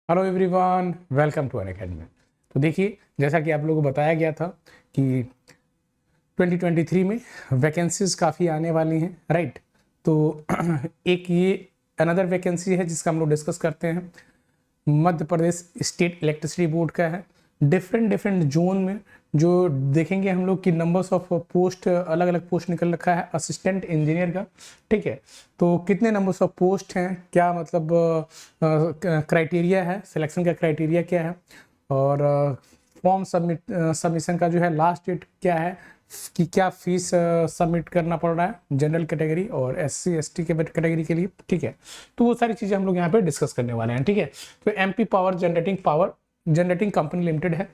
Hello everyone, welcome to Unacademy. तो देखिए, जैसा कि आप लोगों को बताया गया था कि 2023 में वैकेंसीज काफ़ी आने वाली हैं, राइट। तो एक ये अनदर वैकेंसी है जिसका हम लोग डिस्कस करते हैं। Madhya Pradesh state electricity board का है। डिफरेंट डिफरेंट जोन में जो देखेंगे हम लोग कि नंबर्स ऑफ पोस्ट, अलग अलग पोस्ट निकल रखा है असिस्टेंट इंजीनियर का। ठीक है, तो कितने नंबर्स ऑफ पोस्ट हैं, क्या मतलब क्राइटेरिया है, सिलेक्शन का क्राइटेरिया क्या है, और फॉर्म सबमिशन का जो है लास्ट डेट क्या है, कि क्या फीस सबमिट करना पड़ रहा है जनरल कैटेगरी और SC ST के कैटेगरी के लिए। ठीक है, तो वो सारी चीज़ें हम लोग यहाँ पे डिस्कस करने वाले हैं। ठीक है, तो MP power generating company limited है।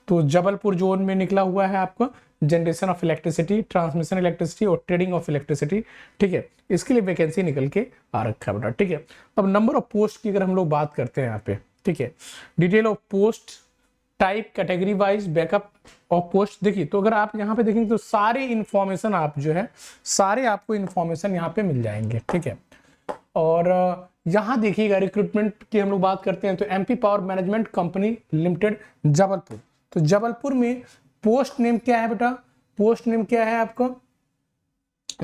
तो जबलपुर जोन में निकला हुआ है आपको generation of electricity, transmission electricity और ट्रेडिंग ऑफ इलेक्ट्रिसिटी। ठीक है, इसके लिए वैकेंसी निकल के आ रखा है बेटा। ठीक है, अब नंबर ऑफ पोस्ट की अगर हम लोग बात करते हैं यहाँ पे, ठीक है, detail of post, type, category wise, backup of post. देखिए, तो अगर आप यहाँ पे देखेंगे तो सारे इंफॉर्मेशन आप जो है सारे आपको इंफॉर्मेशन यहाँ पे मिल जाएंगे। ठीक है, और यहाँ देखिएगा रिक्रूटमेंट की हम लोग बात करते हैं तो MP power management company limited Jabalpur. तो जबलपुर में पोस्ट नेम क्या है बेटा, पोस्ट नेम क्या है आपका,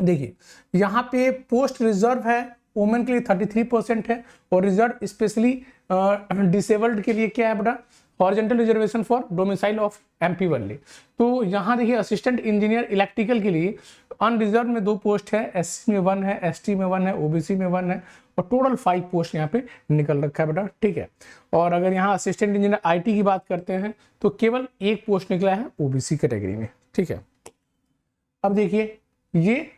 देखिए यहाँ पे पोस्ट रिजर्व है, वुमेन के लिए 33% है, और रिजर्व स्पेशली डिसेबल्ड के लिए क्या है बेटा, horizontal reservation for domicile of MP only. तो यहाँ देखिए असिस्टेंट इंजीनियर इलेक्ट्रिकल के लिए अनरिजर्व में 2 पोस्ट है, SC में 1 है, ST में 1 है, OBC में 1 है, और टोटल 5 पोस्ट यहाँ पे निकल रखा है बेटा। ठीक है, और अगर यहाँ असिस्टेंट इंजीनियर IT की बात करते हैं तो केवल 1 पोस्ट निकला है OBC कैटेगरी में। ठीक है, अब देखिए ये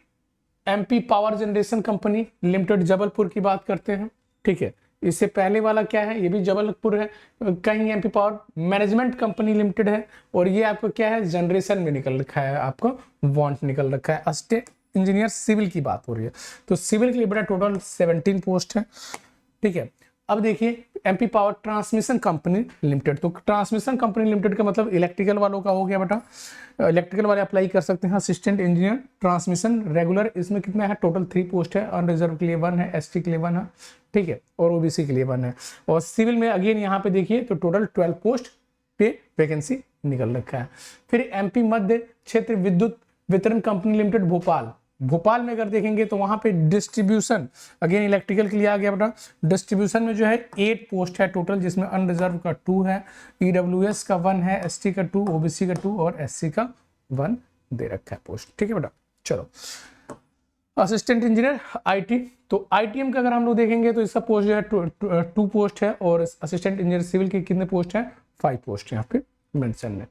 MP power generation company limited Jabalpur की बात करते हैं। ठीक है, इससे पहले वाला क्या है, ये भी जबलपुर है, कहीं MP power management company limited है, और ये आपको क्या है जनरेशन में निकल रखा है, आपको वांट निकल रखा है। असिस्टेंट इंजीनियर सिविल की बात हो रही है, तो सिविल के लिए बेटा टोटल 17 पोस्ट है। ठीक है, अब देखिए MP power transmission company limited. तो ट्रांसमिशन कंपनी लिमिटेड का मतलब इलेक्ट्रिकल वालों का हो गया बेटा, इलेक्ट्रिकल वाले अप्लाई कर सकते हैं। असिस्टेंट इंजीनियर ट्रांसमिशन रेगुलर, इसमें कितना है, टोटल 3 पोस्ट है, अनरिजर्व के लिए 1 है, ST के लिए 1 है, ठीक है, और OBC के लिए 1 है। और सिविल में अगेन यहाँ पे देखिए तो टोटल 12 पोस्ट पे वैकेंसी निकल रखा है। फिर MP मध्य क्षेत्र विद्युत वितरण कंपनी लिमिटेड भोपाल, भोपाल में अगर देखेंगे तो वहां पे डिस्ट्रीब्यूशन, अगेन इलेक्ट्रिकल के लिए आ गया बेटा। डिस्ट्रीब्यूशन में जो है 8 पोस्ट है टोटल, जिसमें अनरिजर्व का 2 है, EWS का 1 है, ST का 2, OBC का 2 और SC का 1 दे रखा है पोस्ट। ठीक है बेटा, चलो असिस्टेंट इंजीनियर IT। तो ITM का अगर हम लोग देखेंगे तो इसका पोस्ट जो है 2 पोस्ट है, और असिस्टेंट इंजीनियर सिविल के कितने पोस्ट है, 5 पोस्ट यहाँ पे मेंशन है।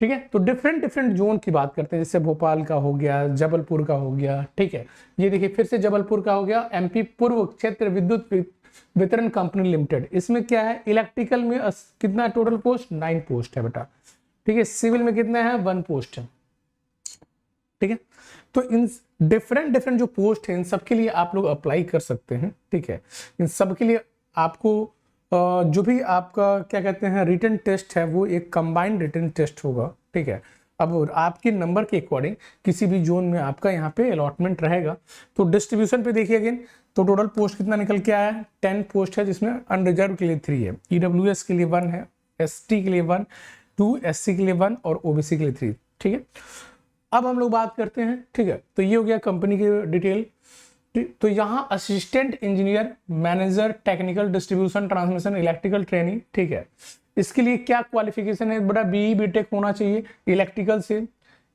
ठीक है, तो डिफरेंट डिफरेंट जोन की बात करते हैं, जैसे भोपाल का हो गया, जबलपुर का हो गया। ठीक है, ये देखिए फिर से जबलपुर का हो गया, MP पूर्व क्षेत्र विद्युत वितरण कंपनी लिमिटेड। इसमें क्या है, इलेक्ट्रिकल में कितना टोटल पोस्ट, 9 पोस्ट है बेटा। ठीक है, सिविल में कितना है, 1 पोस्ट है। ठीक है, तो इन डिफरेंट डिफरेंट जो पोस्ट है इन सब के लिए आप लोग अप्लाई कर सकते हैं। ठीक है, इन सब के लिए आपको जो भी आपका क्या कहते हैं रिटन टेस्ट है, वो एक कंबाइंड रिटन टेस्ट होगा। ठीक है, अब आपके नंबर के अकॉर्डिंग किसी भी जोन में आपका यहाँ पे अलॉटमेंट रहेगा। तो डिस्ट्रीब्यूशन पे देखिए अगेन, तो टोटल पोस्ट कितना निकल के आया है, 10 पोस्ट है, जिसमें अनरिजर्व के लिए 3 है, EWS के लिए 1 है, ST के लिए 1, 2 SC के लिए 1 और OBC के लिए 3। ठीक है, अब हम लोग बात करते हैं। ठीक है, तो ये हो गया कंपनी की डिटेल। तो यहाँ assistant engineer manager technical distribution transmission electrical training. ठीक है, इसके लिए क्या क्वालिफिकेशन है बड़ा, BE BTech होना चाहिए इलेक्ट्रिकल से,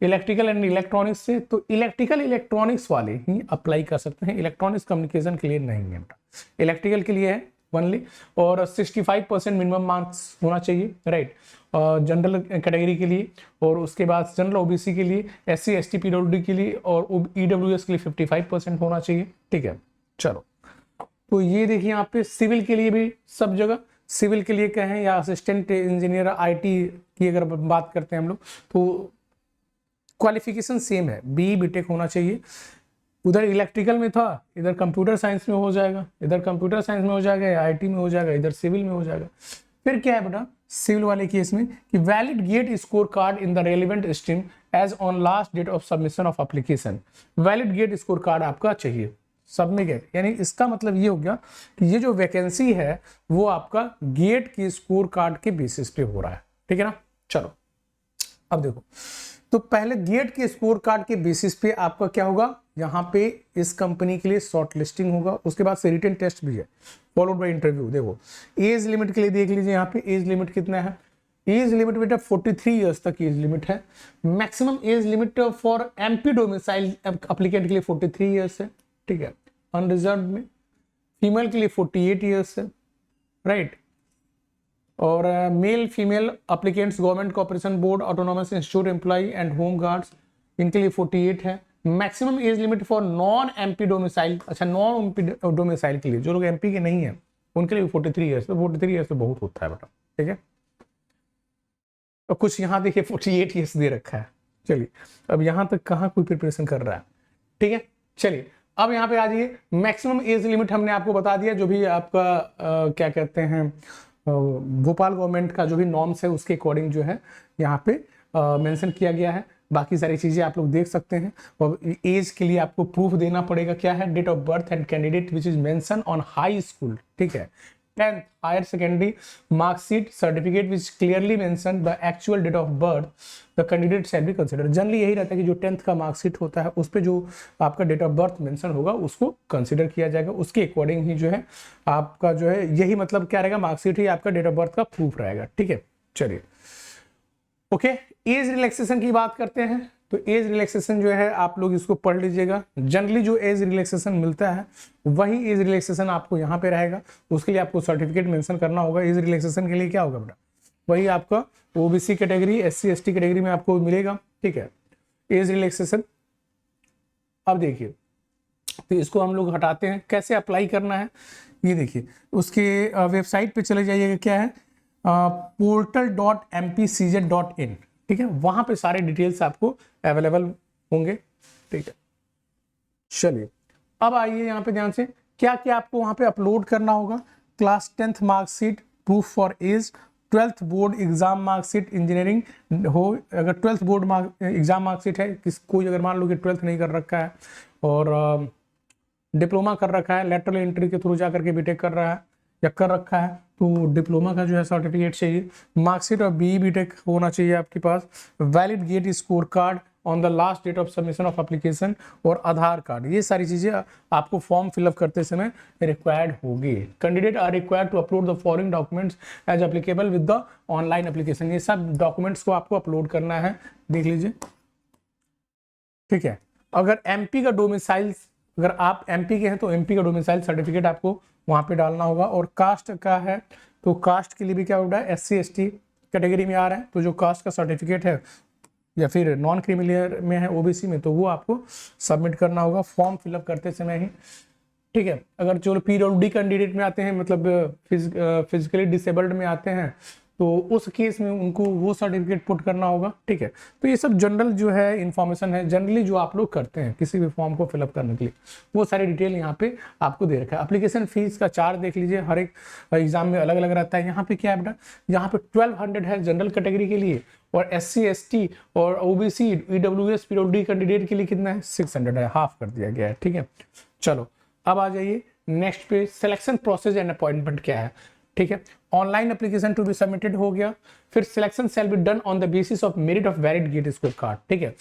इलेक्ट्रिकल एंड इलेक्ट्रॉनिक्स से। तो इलेक्ट्रिकल इलेक्ट्रॉनिक्स वाले ही अप्लाई कर सकते हैं, इलेक्ट्रॉनिक्स कम्युनिकेशन के लिए नहीं है बेटा, इलेक्ट्रिकल के लिए है ओनली। और 65% मिनिमम मार्क्स होना चाहिए, राइट, जनरल कैटेगरी के लिए, और उसके बाद जनरल OBC के लिए, SC ST PWD के लिए, और EWS के लिए 55% होना चाहिए। ठीक है, चलो तो ये देखिए यहाँ पे सिविल के लिए भी सब जगह, सिविल के लिए कहें या असिस्टेंट इंजीनियर IT की अगर बात करते हैं हम लोग, तो क्वालिफिकेशन सेम है, BE BTech होना चाहिए। उधर इलेक्ट्रिकल में था, इधर कंप्यूटर साइंस में हो जाएगा, इधर कंप्यूटर साइंस में हो जाएगा, या IT में हो जाएगा, इधर सिविल में हो जाएगा। फिर क्या है बेटा सिविल वाले केस में कि valid GATE score card in the relevant stream as on last date of submission of application. Valid GATE score card आपका चाहिए। सब में गेट, यानी इसका मतलब ये हो गया कि ये जो वैकेंसी है वो आपका गेट के स्कोर कार्ड के बेसिस पे हो रहा है, ठीक है ना। चलो अब देखो, तो पहले गेट के स्कोर कार्ड के बेसिस पे आपका क्या होगा, यहाँ पे इस कंपनी के लिए शॉर्ट लिस्टिंग होगा, उसके बाद से रिटन टेस्ट भी है फॉलोड बाय इंटरव्यू। देखो एज लिमिट के लिए देख लीजिए, यहाँ पे एज लिमिट कितना है, एज लिमिट बेटा 43 ईयर्स तक एज लिमिट है। Maximum age limit for MP domicile applicant के लिए 43 ईयर्स है, ठीक है। अनरिजर्व में फीमेल के लिए 48 ईयर्स है, राइट। और male female applicants government corporation board autonomous institute employ and home guards, इनके लिए 48 है। Maximum age limit for non MP domicile, अच्छा नॉन एमपी डोमिसाइल के लिए, जो लोग एमपी के नहीं है उनके लिए 43 ईयर्स, तो 43 ईयर्स तो बहुत होता है बेटा, ठीक है। और कुछ यहाँ देखिए 48 ईयर्स दे रखा है। चलिए अब यहाँ तक कहाँ कोई प्रिपरेशन कर रहा है, ठीक है। चलिए अब यहाँ पे आ जाइए, मैक्सिमम एज लिमिट हमने आपको बता दिया, जो भी आपका क्या कहते हैं भोपाल गवर्नमेंट का जो भी नॉर्म्स है उसके अकॉर्डिंग जो है यहाँ पे मेंशन किया गया है। बाकी सारी चीजें आप लोग देख सकते हैं। और एज के लिए आपको प्रूफ देना पड़ेगा, क्या है, date of birth and candidate which is mention on high school, ठीक है। 10th higher secondary marksheet certificate which clearly mention the actual date of birth the candidate shall be consider. Generally यही रहता है कि जो 10th का marksheet होता है उस पर जो आपका डेट ऑफ बर्थ मेंशन होगा उसको कंसिडर किया जाएगा, उसके अकॉर्डिंग ही जो है आपका जो है, यही मतलब क्या रहेगा, मार्कशीट ही आपका डेट ऑफ बर्थ का प्रूफ रहेगा, ठीक है। चलिए ओके, एज रिलैक्सेशन की बात करते हैं। तो एज रिलैक्सेशन जो है आप लोग इसको पढ़ लीजिएगा। जनरली जो एज रिलैक्सेशन मिलता है वही एज रिलैक्सेशन आपको यहाँ पे रहेगा, उसके लिए आपको सर्टिफिकेट मेंशन करना होगा। एज रिलैक्सेशन के लिए क्या होगा बेटा, वही आपका OBC category, SC ST category में आपको मिलेगा, ठीक है, एज रिलैक्सेशन। अब देखिए, तो इसको हम लोग हटाते हैं, कैसे अप्लाई करना है ये देखिए, उसके वेबसाइट पे चले जाइएगा, क्या है portal.mpcz.in, ठीक है, वहां पे सारे डिटेल्स आपको अवेलेबल होंगे, ठीक है। चलिए अब आइए यहाँ पे ध्यान से, क्या क्या आपको वहां पे अपलोड करना होगा, class 10th marksheet, proof for age, 12th board exam marksheet, engineering हो अगर 12th बोर्ड एग्जाम मार्कशीट है, कोई अगर मान लो कि 12th नहीं कर रखा है और डिप्लोमा कर रखा है, लेटरल एंट्री के थ्रू जाकर के बीटेक कर रहा है या कर रखा है, तो डिप्लोमा का जो है सर्टिफिकेट चाहिए, मार्कशीट और बीई बीटेक होना चाहिए आपके पास, valid GATE score card on the last date of submission of application, और आधार कार्ड। ये सारी चीजें आपको फॉर्म फिलअप करते समय रिक्वायर्ड होगी। Candidate are required to upload the following documents as applicable with the online application. ये सब डॉक्यूमेंट्स को आपको अपलोड करना है, देख लीजिए, ठीक है। अगर एमपी का डोमिसाइल, अगर आप एमपी के हैं तो एमपी का डोमिसाइल सर्टिफिकेट आपको वहां पे डालना होगा। और कास्ट का है तो कास्ट के लिए भी क्या होगा, एससी एसटी कैटेगरी में आ रहा है तो जो कास्ट का सर्टिफिकेट है, या फिर नॉन क्रिमिलियर में है ओबीसी में, तो वो आपको सबमिट करना होगा फॉर्म फिलअप करते समय ही, ठीक है। अगर जो पीडब्ल्यूडी कैंडिडेट में आते हैं, मतलब फिजिकली डिसेबल्ड में आते हैं, तो उस केस में उनको वो सर्टिफिकेट पुट करना होगा, ठीक है। तो ये सब जनरल जो है इन्फॉर्मेशन है, जनरली जो आप लोग करते हैं किसी भी फॉर्म को फिलअप करने के लिए, वो सारी डिटेल यहाँ पे आपको दे रखा है। एप्लीकेशन फीस का चार्ज देख लीजिए, हर एक एग्जाम में अलग अलग रहता है। यहाँ पे क्या है बेटा, यहाँ पे 1200 है जनरल कैटेगरी के लिए, और SC ST और OBC EWS PWD कैंडिडेट के लिए कितना है, 600 है, हाफ कर दिया गया है, ठीक है। चलो अब आ जाइए नेक्स्ट पे, सिलेक्शन प्रोसेस एंड अपॉइंटमेंट क्या है, ठीक है। Online application to be submitted हो गया, फिर selection shall be done on the basis of merit of valid GATE score card, ठीक है।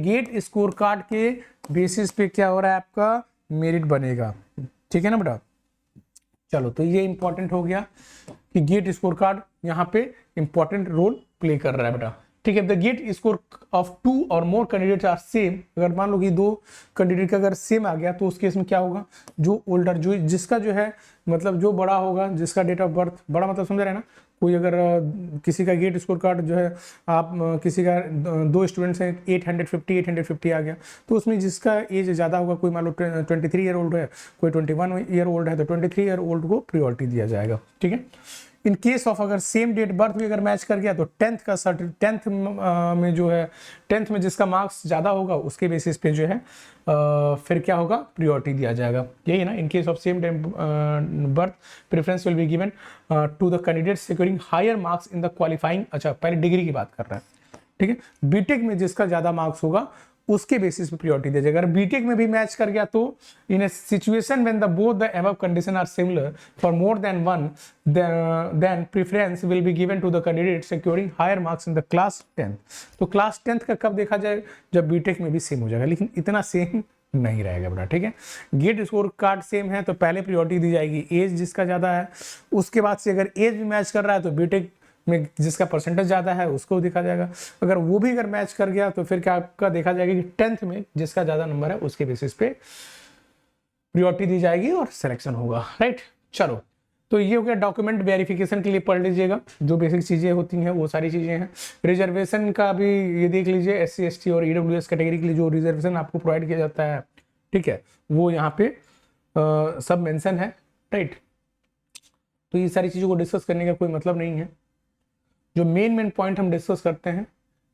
गेट स्कोर कार्ड के बेसिस पे क्या हो रहा है, आपका मेरिट बनेगा, ठीक है ना बेटा। चलो तो ये इंपॉर्टेंट हो गया कि गेट स्कोर कार्ड यहाँ पे इंपॉर्टेंट रोल प्ले कर रहा है बेटा, ठीक है। द गेट स्कोर ऑफ 2 और मोर कैंडिडेट्स आर सेम, अगर मान लो कि 2 कैंडिडेट का अगर सेम आ गया तो उस केस में क्या होगा, जो ओल्डर, जो जिसका जो है मतलब जो बड़ा होगा, जिसका डेट ऑफ बर्थ बड़ा, मतलब समझ रहे हैं ना, कोई अगर किसी का गेट स्कोर कार्ड जो है, आप किसी का 2 स्टूडेंट्स हैं, 850 आ गया, तो उसमें जिसका एज ज़्यादा होगा, कोई मान लो 23 ईयर ओल्ड है, कोई 21 ईयर ओल्ड है, तो 23 ईयर ओल्ड को प्रियोरिटी दिया जाएगा, ठीक है। इन केस ऑफ अगर सेम डेट बर्थ भी अगर मैच कर गया तो 10th का टेंथ में जो है 10th में जिसका मार्क्स ज़्यादा होगा उसके बेसिस पे जो है फिर क्या होगा, प्रियोरिटी दिया जाएगा, यही है ना। In case of same birth preference will be given to the candidate securing higher marks in the qualifying, अच्छा पहले डिग्री की बात कर रहा है, ठीक है। बीटेक में जिसका ज़्यादा मार्क्स होगा उसके बेसिस पे प्रायोरिटी दिया जाएगा। अगर बीटेक में भी मैच कर गया तो in a situation when the both the above condition are similar for more than one, then preference will be given to the candidate securing higher marks in the class 10th। तो class 10th का कब देखा जाए, जब BTech में भी same हो जाएगा, लेकिन इतना सेम नहीं रहेगा बेटा, ठीक है। गेट स्कोर कार्ड सेम है तो पहले प्रायोरिटी दी जाएगी एज जिसका ज्यादा है, उसके बाद से अगर एज भी मैच कर रहा है तो बीटेक में जिसका परसेंटेज ज्यादा है उसको देखा जाएगा। अगर वो भी अगर मैच कर गया तो फिर क्या आपका देखा जाएगा कि 10th में जिसका ज्यादा नंबर है उसके बेसिस पे प्रायोरिटी दी जाएगी और सिलेक्शन होगा, राइट। चलो, तो ये हो गया डॉक्यूमेंट वेरिफिकेशन के लिए पढ़ लीजिएगा, जो बेसिक चीजें होती हैं वो सारी चीजें हैं। रिजर्वेशन का भी ये देख लीजिए, SC ST और EWS कैटेगरी के लिए जो रिजर्वेशन आपको प्रोवाइड किया जाता है, ठीक है, वो यहाँ पे सब मेंशन है, राइट। तो ये सारी चीजों को डिस्कस करने का कोई मतलब नहीं है। जो मेन पॉइंट हम डिस्कस करते हैं,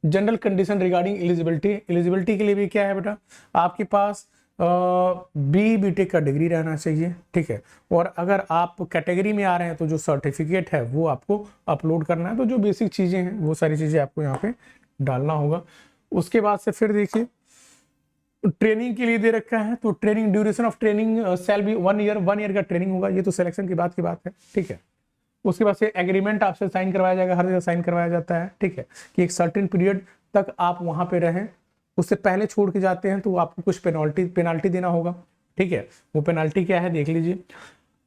general condition regarding eligibility. Eligibility के लिए भी क्या है बेटा, आपके पास BTech का डिग्री रहना चाहिए, ठीक है। और अगर आप कैटेगरी में आ रहे हैं तो जो सर्टिफिकेट है वो आपको अपलोड करना है। तो जो बेसिक चीज़ें हैं वो सारी चीज़ें आपको यहाँ पे डालना होगा। उसके बाद से फिर देखिए ट्रेनिंग के लिए दे रखा है, तो training duration of training shall be 1 year का ट्रेनिंग होगा। ये तो सिलेक्शन के बाद की बात है, ठीक है। उसके बाद से एग्रीमेंट आपसे साइन करवाया जाएगा, हर जगह साइन करवाया जाता है, ठीक है, कि एक सर्टेन पीरियड तक आप वहां पे रहें। उससे पहले छोड़ के जाते हैं तो आपको कुछ पेनाल्टी देना होगा, ठीक है। वो पेनाल्टी क्या है देख लीजिए।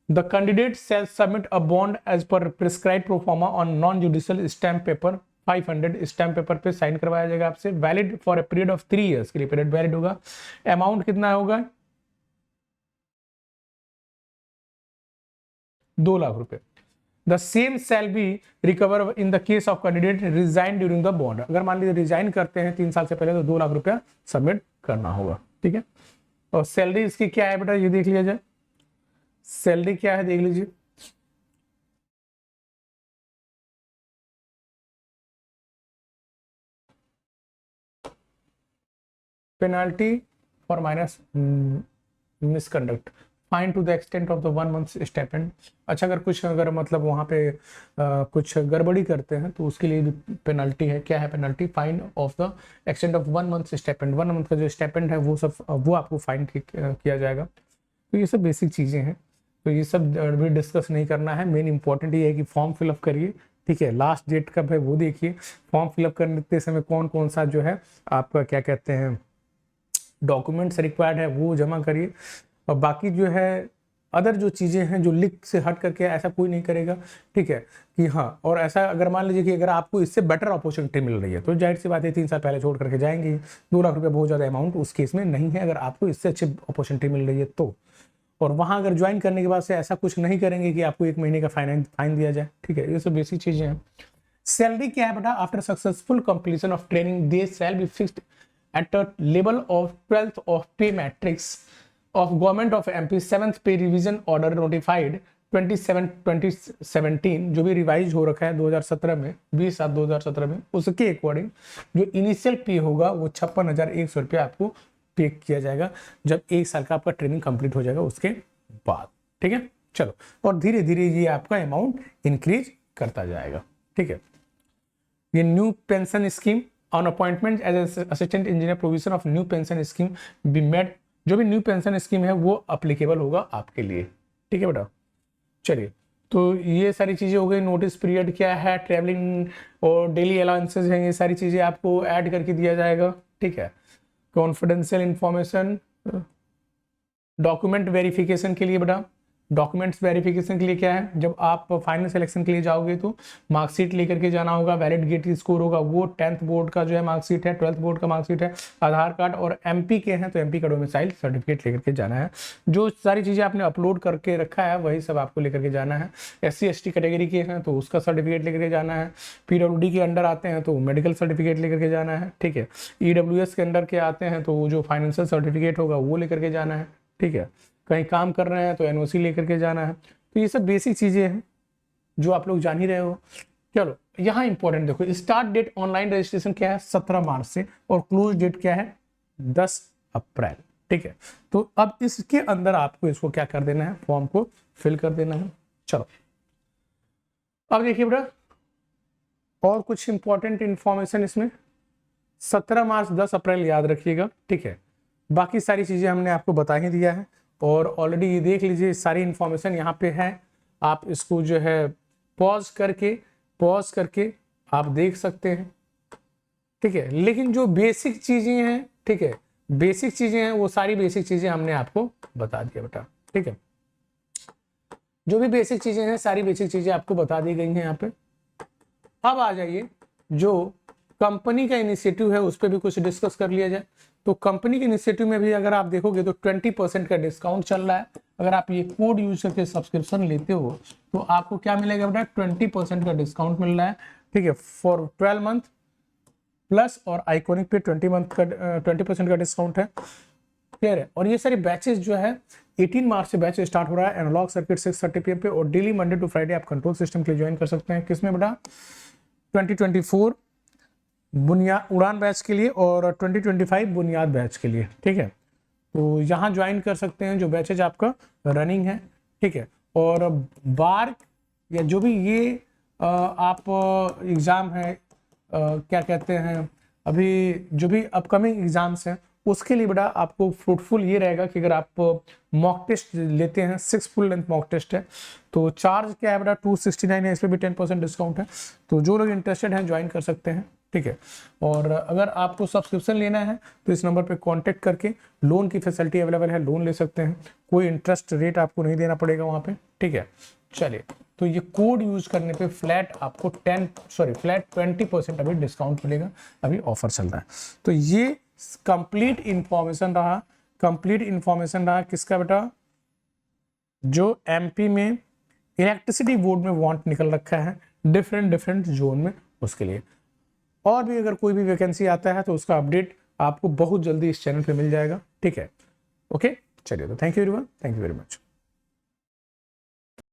The candidate shall submit a bond as per prescribe proforma on non judicial stamp paper 500 stamp paper पे साइन करवाया जाएगा आपसे, valid for a period of 3 years के लिए पीरियड वैलिड होगा। अमाउंट कितना होगा, 2 लाख रुपए। The same shall be recovered in the case of candidate resign during the bond। अगर मान लीजिए रिजाइन करते हैं 3 साल से पहले तो 2 लाख रुपया सबमिट करना होगा, ठीक है। और सैलरी इसकी क्या है बेटा, ये देख लिया जाए। सैलरी क्या है देख लीजिए। Penalty for minus misconduct, fine to the extent of the 1 month stipend. अच्छा, अगर मतलब वहाँ पे कुछ गड़बड़ी करते हैं तो उसके लिए भी पेनल्टी है। क्या है penalty, fine of the extent of 1 month stipend. 1 month का जो स्टाइपेंड है वो आपको फाइन किया जाएगा। तो ये सब बेसिक चीज़ें हैं, तो ये सब भी डिस्कस नहीं करना है। मेन इंपॉर्टेंट ये है कि फॉर्म फिलअप करिए, ठीक है। लास्ट डेट कब है वो देखिए। फॉर्म फिलअप करते समय कौन कौन सा जो है आपका क्या कहते हैं डॉक्यूमेंट्स रिक्वायर्ड है वो जमा करिए। और बाकी जो है अदर जो चीज़ें हैं जो लिंक से हट करके ऐसा कोई नहीं करेगा, ठीक है। कि हाँ, और ऐसा अगर मान लीजिए कि अगर आपको इससे बेटर अपॉर्चुनिटी मिल रही है तो जाहिर सी बात है 3 साल पहले छोड़ करके जाएंगे। 2 लाख रुपया बहुत ज़्यादा अमाउंट उस केस में नहीं है, अगर आपको इससे अच्छी अपॉर्चुनिटी मिल रही है तो। और वहाँ अगर ज्वाइन करने के बाद से ऐसा कुछ नहीं करेंगे कि आपको 1 महीने का फाइन दिया जाए, ठीक है। ये सब बेसिक चीज़ें हैं। सैलरी क्या है बेटा, after successful completion of training they shall be fixed at a level of 12th of पे matrix of Government of MP 7th पे रिवीजन ऑर्डर नोटिफाइड 27/2017 जो भी रिवाइज हो रखा है 2017 में 20/7/2017 में, उसके अकॉर्डिंग जो इनिशियल पे होगा वो 56,100 रुपया आपको पे किया जाएगा जब 1 साल का आपका ट्रेनिंग कंप्लीट हो जाएगा उसके बाद, ठीक है। चलो, और धीरे धीरे ये आपका अमाउंट इंक्रीज करता जाएगा, ठीक है। ये new pension scheme on appointment as assistant engineer provision of new pension scheme be made. जो भी न्यू पेंशन स्कीम है वो अप्लीकेबल होगा आपके लिए, ठीक है बेटा। चलिए, तो ये सारी चीज़ें हो गई। नोटिस पीरियड क्या है, ट्रैवलिंग और डेली अलाउंसेज हैं, ये सारी चीज़ें आपको ऐड करके दिया जाएगा, ठीक है। कॉन्फिडेंशियल इंफॉर्मेशन, डॉक्यूमेंट वेरिफिकेशन के लिए बेटा, डॉक्यूमेंट्स वेरिफिकेशन के लिए क्या है, जब आप फाइनल सिलेक्शन के लिए जाओगे तो मार्कशीट लेकर के जाना होगा, वैलिड गेट स्कोर होगा वो 10th बोर्ड का जो है मार्कशीट है, 12th बोर्ड का मार्कशीट है, आधार कार्ड, और MP के हैं तो MP का डोमिसाइल सर्टिफिकेट लेकर के जाना है। जो सारी चीज़ें आपने अपलोड करके रखा है वही सब आपको लेकर के जाना है। SC ST कैटेगरी के हैं तो उसका सर्टिफिकेट लेकर के जाना है। PWD के अंडर आते हैं तो मेडिकल सर्टिफिकेट लेकर के जाना है, ठीक है। EWS के अंडर के आते हैं तो जो फाइनेंशियल सर्टिफिकेट होगा वो लेकर के जाना है, ठीक है। कहीं काम कर रहे हैं तो NOC लेकर के जाना है। तो ये सब बेसिक चीज़ें हैं जो आप लोग जान ही रहे हो। चलो, यहाँ इंपॉर्टेंट देखो, स्टार्ट डेट ऑनलाइन रजिस्ट्रेशन क्या है 17 मार्च से, और क्लोज डेट क्या है 10 अप्रैल, ठीक है। तो अब इसके अंदर आपको इसको क्या कर देना है, फॉर्म को फिल कर देना है। चलो, अब देखिए बेटा और कुछ इंपॉर्टेंट इंफॉर्मेशन इसमें 17 मार्च 10 अप्रैल याद रखिएगा, ठीक है। बाकी सारी चीज़ें हमने आपको बता ही दिया है और ऑलरेडी ये देख लीजिए सारी इन्फॉर्मेशन यहाँ पे है। आप इसको जो है पॉज करके आप देख सकते हैं, ठीक है। लेकिन जो बेसिक चीज़ें हैं, ठीक है, बेसिक चीज़ें हैं वो सारी बेसिक चीज़ें हमने आपको बता दिया बेटा, ठीक है। जो भी बेसिक चीज़ें हैं सारी बेसिक चीज़ें आपको बता दी गई हैं यहाँ पे। अब आ जाइए जो कंपनी का इनिशिएटिव है उस पर भी कुछ डिस्कस कर लिया जाए। तो कंपनी के इनिशिएटिव में भी अगर आप देखोगे तो 20% का डिस्काउंट चल रहा है। अगर आप ये कोड यूज करके सब्सक्रिप्शन लेते हो तो आपको क्या मिलेगा बेटा, 20% का डिस्काउंट मिल रहा है, ठीक है, फॉर 12 मंथ प्लस, और आइकॉनिक पे 20% का डिस्काउंट है, क्लियर है। और ये सारे बैचेस जो है 18 मार्च से बैच स्टार्ट हो रहा है एनालॉग सर्किट 6:30 PM पे, और डेली मंडे टू फ्राइडे आप कंट्रोल सिस्टम के लिए ज्वाइन कर सकते हैं। किसमें बेटा, 2024 बुनियाद उड़ान बैच के लिए और 2025 बुनियाद बैच के लिए, ठीक है। तो यहाँ ज्वाइन कर सकते हैं जो बैचेज आपका रनिंग है, ठीक है। और बार या जो भी ये आप एग्ज़ाम है, क्या कहते हैं, अभी जो भी अपकमिंग एग्जाम्स हैं उसके लिए बेटा आपको फ्रूटफुल ये रहेगा कि अगर आप मॉक टेस्ट लेते हैं, 6 फुल लेंथ मॉक टेस्ट है, तो चार्ज क्या है बेटा 269 है, इस पर भी 10% डिस्काउंट है। तो जो लोग इंटरेस्टेड हैं ज्वाइन कर सकते हैं, ठीक है। और अगर आपको सब्सक्रिप्शन लेना है तो इस नंबर पे कांटेक्ट करके लोन की फैसिलिटी अवेलेबल है, लोन ले सकते हैं, कोई इंटरेस्ट रेट आपको नहीं देना पड़ेगा वहाँ पे, ठीक है। चलिए, तो ये कोड यूज करने पे फ्लैट आपको फ्लैट 20% अभी डिस्काउंट मिलेगा, अभी ऑफर चल रहा है। तो ये कंप्लीट इंफॉर्मेशन रहा किसका बेटा, जो एमपी में इलेक्ट्रिसिटी बोर्ड में वांट निकल रखा है डिफरेंट जोन में, उसके लिए। और भी अगर कोई भी वैकेंसी आता है तो उसका अपडेट आपको बहुत जल्दी इस चैनल पे मिल जाएगा, ठीक है। ओके, चलिए, तो thank you everyone, thank you very much.